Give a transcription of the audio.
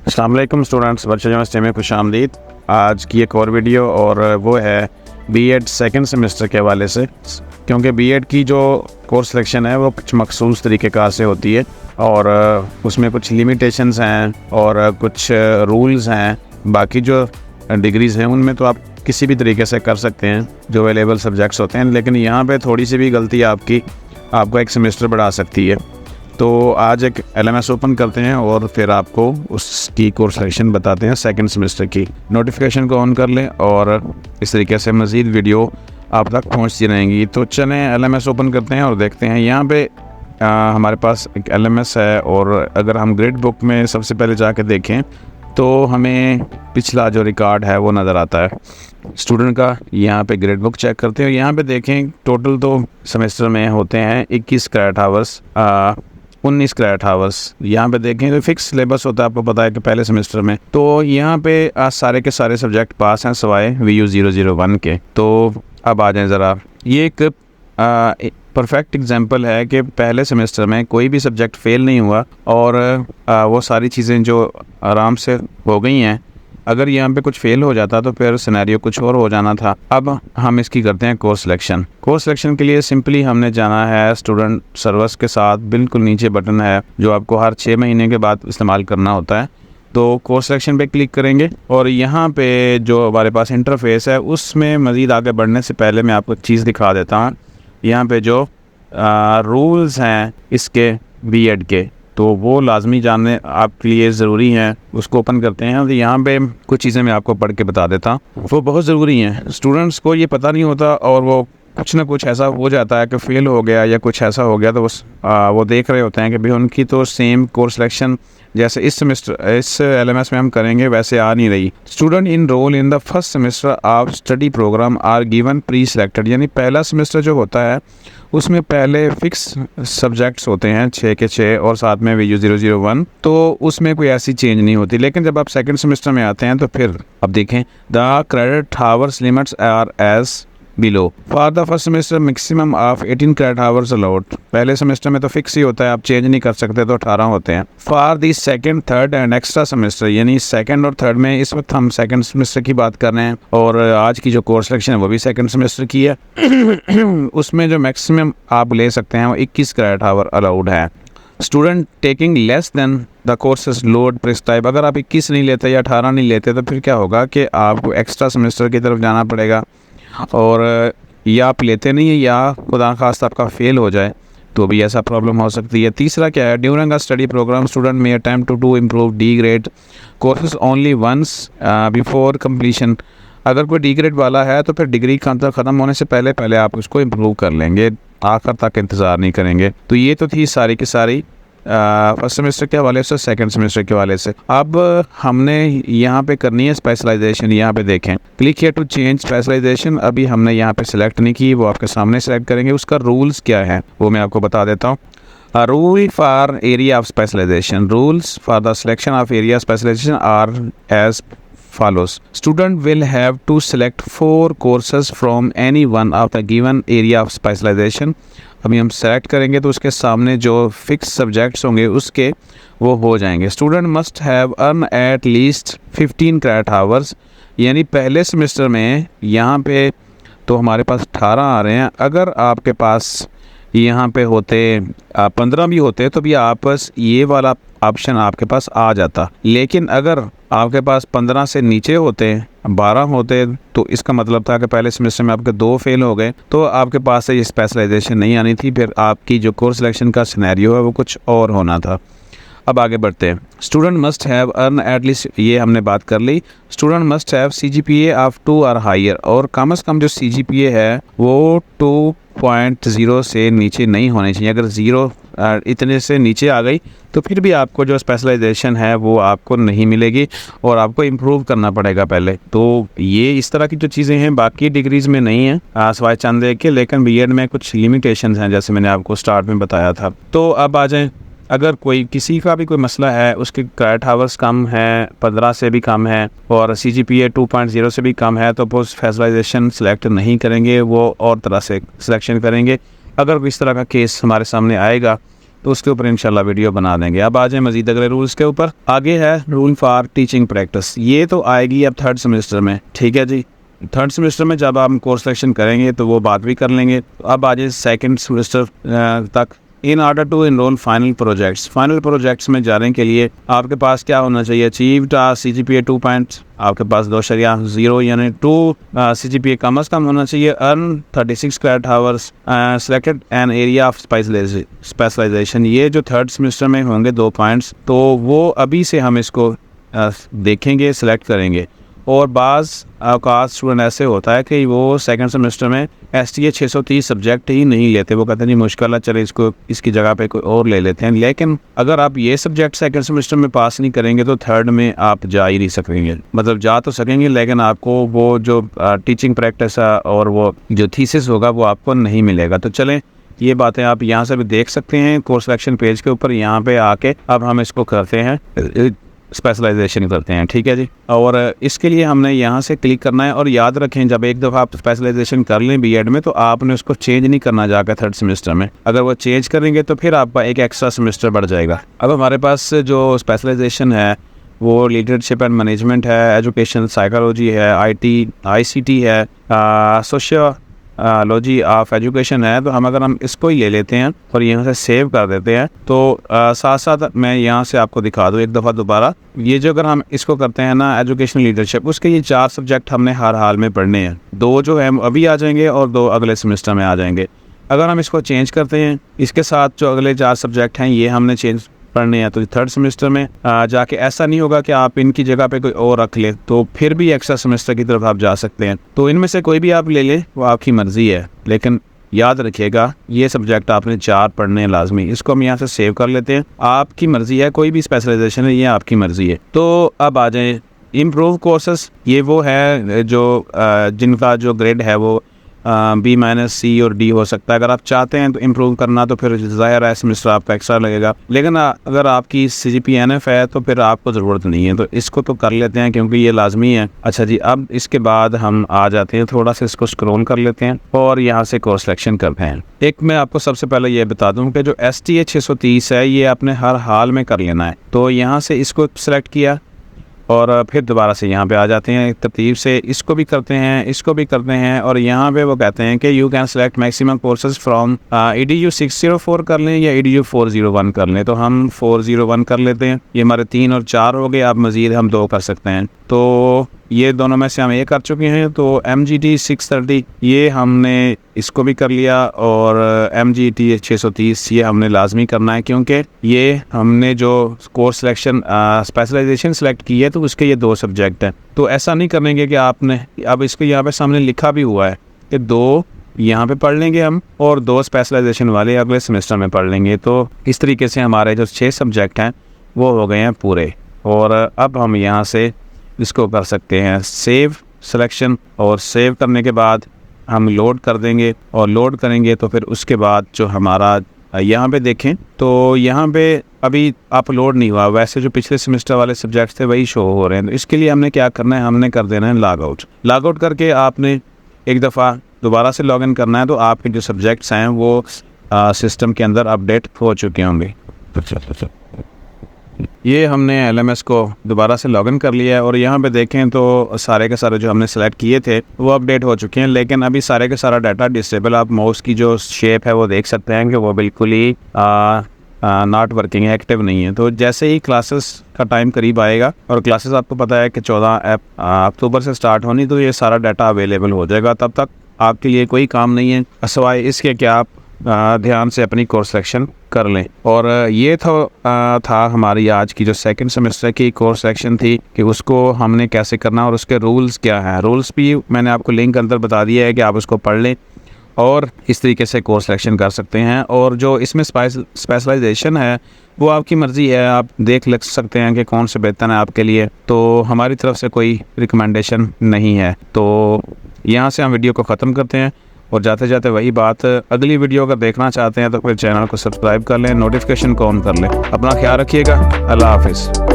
अस्सलाम वालेकुम students, virtual university में खुशामदीद। आज की एक और वीडियो और वो है बीएड सेकंड सेमेस्टर के हवाले से, क्योंकि बीएड की जो कोर्स सिलेक्शन है वो कुछ मखसूस तरीक़ेकार से होती है और उसमें कुछ लिमिटेशंस हैं और कुछ रूल्स हैं। बाकी जो डिग्रीज़ हैं उनमें तो आप किसी भी तरीके से कर सकते हैं जो अवेलेबल सब्जेक्ट्स होते हैं, लेकिन यहाँ पे थोड़ी सी भी गलती आपको एक सेमेस्टर बढ़ा सकती है। तो आज एक एलएमएस ओपन करते हैं और फिर आपको उसकी कोर्स सिलेक्शन बताते हैं सेकंड सेमेस्टर की। नोटिफिकेशन को ऑन कर लें और इस तरीके से मज़ीद वीडियो आप तक पहुंचती रहेंगी। तो चलें एलएमएस ओपन करते हैं और देखते हैं। यहाँ पे हमारे पास एक एलएमएस है और अगर हम ग्रेड बुक में सबसे पहले जाके देखें तो हमें पिछला जो रिकॉर्ड है वो नज़र आता है स्टूडेंट का। यहाँ पे ग्रेड बुक चेक करते हैं। यहाँ पे देखें टोटल तो सेमेस्टर में होते हैं 21 क्रेडिट आवर्स, 19 क्रेडिट आवर्स। यहाँ पे देखें तो फिक्स सिलेबस होता है, आपको पता है कि पहले सेमेस्टर में। तो यहाँ पे आज सारे के सारे सब्जेक्ट पास हैं सिवाय VU 001 के। तो अब आ जाएं ज़रा। ये एक परफेक्ट एग्जांपल है कि पहले सेमेस्टर में कोई भी सब्जेक्ट फ़ेल नहीं हुआ और वो सारी चीज़ें जो आराम से हो गई हैं। अगर यहाँ पे कुछ फ़ेल हो जाता तो फिर सिनेरियो कुछ और हो जाना था। अब हम इसकी करते हैं कोर्स सिलेक्शन। कोर्स सिलेक्शन के लिए सिंपली हमने जाना है स्टूडेंट सर्विस के साथ, बिल्कुल नीचे बटन है जो आपको हर 6 महीने के बाद इस्तेमाल करना होता है। तो कोर्स सिलेक्शन पे क्लिक करेंगे और यहाँ पे जो हमारे पास इंटरफेस है उसमें मज़ीद आगे बढ़ने से पहले मैं आपको एक चीज़ दिखा देता हूँ। यहाँ पे जो रूल्स हैं इसके बीएड के, तो वो लाजमी जानने आपके लिए ज़रूरी हैं। उसको ओपन करते हैं और यहाँ पे कुछ चीज़ें मैं आपको पढ़ के बता देता हूँ, वो बहुत ज़रूरी हैं। स्टूडेंट्स को ये पता नहीं होता और वो कुछ ना कुछ ऐसा हो जाता है कि फ़ेल हो गया या कुछ ऐसा हो गया, तो वो देख रहे होते हैं कि भाई उनकी तो सेम कोर्स सिलेक्शन जैसे इस एलएमएस में हम करेंगे वैसे आ नहीं रही। Student enrol in the first semester of study programme are given pre selected, यानी पहला सेमेस्टर जो होता है उसमें पहले फिक्स सब्जेक्ट्स होते हैं 6 के 6 और साथ में VU 001, तो उसमें कोई ऐसी चेंज नहीं होती। लेकिन जब आप सेकंड सेमेस्टर में आते हैं तो फिर अब देखें the credit hours limits are as below. For the first semester maximum of 18 credit hours allowed. पहले सेमेस्टर में तो फिक्स ही होता है, आप चेंज नहीं कर सकते, तो 18 होते हैं। For the second third and extra semester, यानी सेकंड और थर्ड में इस वक्त हम सेकंड सेमेस्टर की बात कर रहे हैं और आज की जो कोर्स सिलेक्शन है वो भी सेकंड सेमेस्टर की है। उसमें जो मैक्सिमम आप ले सकते हैं वो 21 क्रेडिट आवर अलाउड है। Student taking less than the courses load prescribe, अगर आप 21 नहीं लेते या 18 नहीं लेते तो फिर क्या होगा कि आपको एक्स्ट्रा सेमेस्टर की तरफ जाना पड़ेगा और या आप लेते नहीं है या खुदा खास्ता आपका फ़ेल हो जाए तो भी ऐसा प्रॉब्लम हो सकती है। तीसरा क्या है, during a study programme student may attempt to improve D grade courses only once before completion. अगर कोई डी ग्रेड वाला है तो फिर डिग्री ख़त्म होने से पहले आप उसको इम्प्रूव कर लेंगे, आखिर तक इंतज़ार नहीं करेंगे। तो ये तो थी सारी की सारी फर्स्ट सेमेस्टर के हवाले से, सेकंड सेमेस्टर के हवाले से। अब हमने यहाँ पे करनी है स्पेशलाइजेशन। यहाँ पे देखें click here to change specialisation. अभी हमने यहाँ पे सिलेक्ट नहीं की, वो आपके सामने सेलेक्ट करेंगे। उसका रूल्स क्या है वो मैं आपको बता देता हूँ। Rule for area of specialisation, rules for the selection of area specialisation are as follows. Student will have to select 4 courses from any one of the given area of specialization. अभी हम सेलेक्ट करेंगे तो उसके सामने जो fix subjects होंगे उसके वो हो जाएंगे। Student must have earn at least 15 credit hours, यानी पहले सेमेस्टर में यहाँ पे तो हमारे पास 18 आ रहे हैं। अगर आपके पास यहाँ पे होते 15 भी होते तो भी आपस ये वाला ऑप्शन आपके पास आ जाता। लेकिन अगर आपके पास 15 से नीचे होते, 12 होते, तो इसका मतलब था कि पहले सेमेस्टर में आपके 2 फेल हो गए तो आपके पास से ये स्पेशलाइजेशन नहीं आनी थी, फिर आपकी जो कोर्स सिलेक्शन का सिनेरियो है वो कुछ और होना था। अब आगे बढ़ते हैं। Student must have earn at least, ये हमने बात कर ली। Student must have CGPA of 2 और हायर, और कम से कम जो CGPA है वो 2.0 से नीचे नहीं होनी चाहिए। अगर 0 इतने से नीचे आ गई तो फिर भी आपको जो स्पेशलाइजेशन है वो आपको नहीं मिलेगी और आपको इम्प्रूव करना पड़ेगा पहले। तो ये इस तरह की जो चीज़ें हैं बाकी डिग्रीज़ में नहीं है सिवाय चंद एक के, लेकिन बीएड में कुछ लिमिटेशंस हैं जैसे मैंने आपको स्टार्ट में बताया था। तो अब आ जाएं, अगर कोई किसी का भी कोई मसला है, उसके क्रेडिट आवर्स कम है, 15 से भी कम है और CGPA 2.0 से भी कम है, तो वो स्पेशलाइजेशन सेलेक्ट नहीं करेंगे, वो और तरह से सिलेक्शन करेंगे। अगर इस तरह का केस हमारे सामने आएगा तो उसके ऊपर इंशाल्लाह वीडियो बना देंगे। अब आ जाए मजीद अगले रूल्स के ऊपर। आगे है रूल फॉर टीचिंग प्रैक्टिस, ये तो आएगी अब थर्ड सेमेस्टर में, ठीक है जी। थर्ड सेमेस्टर में जब आप कोर्स सिलेक्शन करेंगे तो वो बात भी कर लेंगे। तो अब आ जाए सेकेंड सेमेस्टर तक। In order to enrol final projects में जाने के लिए आपके पास क्या होना चाहिए? अचीव्ड CGPA 2 पॉइंट्स, आपके पास 2.0 यानी 2 CGPA कम अज़ कम होना चाहिए। Earn 36 credit hours, selected an area of specialisation, ये जो थर्ड सेमेस्टर में होंगे 2 पॉइंट्स, तो वो अभी से हम इसको देखेंगे, सिलेक्ट करेंगे। और बाज़ अवकाश स्टूडेंट ऐसे होता है कि वो सेकंड सेमेस्टर में STA 630 सब्जेक्ट ही नहीं लेते, वो कहते हैं नहीं मुश्किल है, चले इसको इसकी जगह पे कोई और ले लेते हैं। लेकिन अगर आप ये सब्जेक्ट सेकंड सेमेस्टर में पास नहीं करेंगे तो थर्ड में आप जा ही नहीं सकेंगे। मतलब जा तो सकेंगे लेकिन आपको वो जो टीचिंग प्रैक्टिस और वो जो थीसिस होगा वो आपको नहीं मिलेगा। तो चलें, ये बातें आप यहाँ से भी देख सकते हैं कोर्स सिलेक्शन पेज के ऊपर। यहाँ पे आके अब हम इसको करते हैं, स्पेशलाइजेशन करते हैं, ठीक है जी। और इसके लिए हमने यहाँ से क्लिक करना है। और याद रखें, जब एक दफ़ा आप स्पेशलाइजेशन कर लें बीएड में तो आपने उसको चेंज नहीं करना जाकर थर्ड सेमेस्टर में। अगर वो चेंज करेंगे तो फिर आपका एक एक्स्ट्रा सेमेस्टर बढ़ जाएगा। अब हमारे पास जो स्पेशलाइजेशन है वो लीडरशिप एंड मैनेजमेंट है, एजुकेशन साइकोलॉजी है, ICT है, सोशियोलॉजी ऑफ एजुकेशन है। तो अगर हम इसको ही ले लेते हैं और यहाँ से सेव कर देते हैं तो साथ साथ मैं यहाँ से आपको दिखा दूँ एक दफ़ा दोबारा। ये जो अगर हम इसको करते हैं ना एजुकेशनल लीडरशिप, उसके ये 4 सब्जेक्ट हमने हर हाल में पढ़ने हैं। 2 जो है अभी आ जाएंगे और 2 अगले सेमेस्टर में आ जाएंगे। अगर हम इसको चेंज करते हैं, इसके साथ जो अगले 4 सब्जेक्ट हैं ये हमने चेंज पढ़ने हैं, तो थर्ड सेमेस्टर में जाके ऐसा नहीं होगा कि आप इनकी जगह पे कोई और रख लें, तो फिर भी एक्स्ट्रा सेमेस्टर की तरफ आप जा सकते हैं। तो इनमें से कोई भी आप ले लें, वो आपकी मर्ज़ी है, लेकिन याद रखिएगा ये सब्जेक्ट आपने 4 पढ़ने हैं लाजमी। इसको हम यहाँ से सेव कर लेते हैं। आपकी मर्ज़ी है, कोई भी स्पेशलाइजेशन है, ये आपकी मर्ज़ी है। तो अब आ जाएँ इम्प्रूव कोर्सेस। ये वो है जो जिनका जो ग्रेड है वो B- C और D हो सकता है। अगर आप चाहते हैं तो इम्प्रूव करना तो फिर ज़ाहिर है सेमेस्टर आपका एक्स्ट्रा लगेगा। लेकिन अगर आपकी CGPA NF है तो फिर आपको ज़रूरत नहीं है, तो इसको तो कर लेते हैं क्योंकि ये लाजमी है। अच्छा जी, अब इसके बाद हम आ जाते हैं, थोड़ा सा इसको स्क्रॉल कर लेते हैं और यहाँ से कोर्स सिलेक्शन करते हैं। एक मैं आपको सबसे पहले ये बता दूँ कि जो STA 630 है ये आपने हर हाल में कर लेना है। तो यहाँ से इसको सिलेक्ट किया और फिर दोबारा से यहाँ पे आ जाते हैं, एक तरतीब से इसको भी करते हैं, इसको भी करते हैं। और यहाँ पे वो कहते हैं कि you can select maximum courses from EDU 604 कर लें या EDU 401 कर लें। तो हम 401 कर लेते हैं। ये हमारे 3 और 4 हो गए, अब मज़ीद हम 2 कर सकते हैं। तो ये दोनों में से हम 1 कर चुके हैं। तो MGT 630 ये हमने इसको भी कर लिया और MGT 630 ये हमने लाजमी करना है क्योंकि ये हमने जो कोर्स सिलेक्शन स्पेशलाइजेशन सेलेक्ट की है तो उसके ये 2 सब्जेक्ट हैं। तो ऐसा नहीं करेंगे कि आपने अब इसको यहाँ पे सामने लिखा भी हुआ है कि 2 यहाँ पे पढ़ लेंगे हम और 2 स्पेशलाइजेशन वाले अगले सेमेस्टर में पढ़ लेंगे। तो इस तरीके से हमारे जो 6 सब्जेक्ट हैं वो हो गए हैं पूरे। और अब हम यहाँ से इसको कर सकते हैं सेव सिलेक्शन, और सेव करने के बाद हम लोड कर देंगे और लोड करेंगे तो फिर उसके बाद जो हमारा यहाँ पे देखें तो यहाँ पे अभी अपलोड नहीं हुआ, वैसे जो पिछले सेमेस्टर वाले सब्जेक्ट्स थे वही शो हो रहे हैं। तो इसके लिए हमने क्या करना है, हमने कर देना है लॉग आउट करके आपने एक दफ़ा दोबारा से लॉगिन करना है तो आपके जो सब्जेक्ट्स हैं वो सिस्टम के अंदर अपडेट हो चुके होंगे। ये हमने LMS को दोबारा से लॉगिन कर लिया है और यहाँ पे देखें तो सारे के सारे जो हमने सेलेक्ट किए थे वो अपडेट हो चुके हैं, लेकिन अभी सारे के सारा डाटा डिसेबल। आप माउस की जो शेप है वो देख सकते हैं कि वो बिल्कुल ही नॉट वर्किंग है, एक्टिव नहीं है। तो जैसे ही क्लासेस का टाइम करीब आएगा और क्लासेस आपको पता है कि 14 अक्टूबर से स्टार्ट होनी, तो ये सारा डाटा अवेलेबल हो जाएगा। तब तक आपके लिए कोई काम नहीं है सिवाय इसके कि आप ध्यान से अपनी कोर्स सिलेक्शन कर लें। और ये था हमारी आज की जो सेकंड सेमेस्टर की कोर्स सिलेक्शन थी कि उसको हमने कैसे करना और उसके रूल्स क्या हैं। रूल्स भी मैंने आपको लिंक अंदर बता दिया है कि आप उसको पढ़ लें और इस तरीके से कोर्स सिलेक्शन कर सकते हैं। और जो इसमें स्पेशलाइजेशन है वो आपकी मर्ज़ी है, आप देख लग सकते हैं कि कौन से बेहतर है आपके लिए। तो हमारी तरफ से कोई रिकमेंडेशन नहीं है। तो यहाँ से हम वीडियो को ख़त्म करते हैं और जाते जाते वही बात, अगली वीडियो अगर देखना चाहते हैं तो फिर चैनल को सब्सक्राइब कर लें, नोटिफिकेशन को ऑन कर लें। अपना ख्याल रखिएगा। अल्लाह हाफिज़।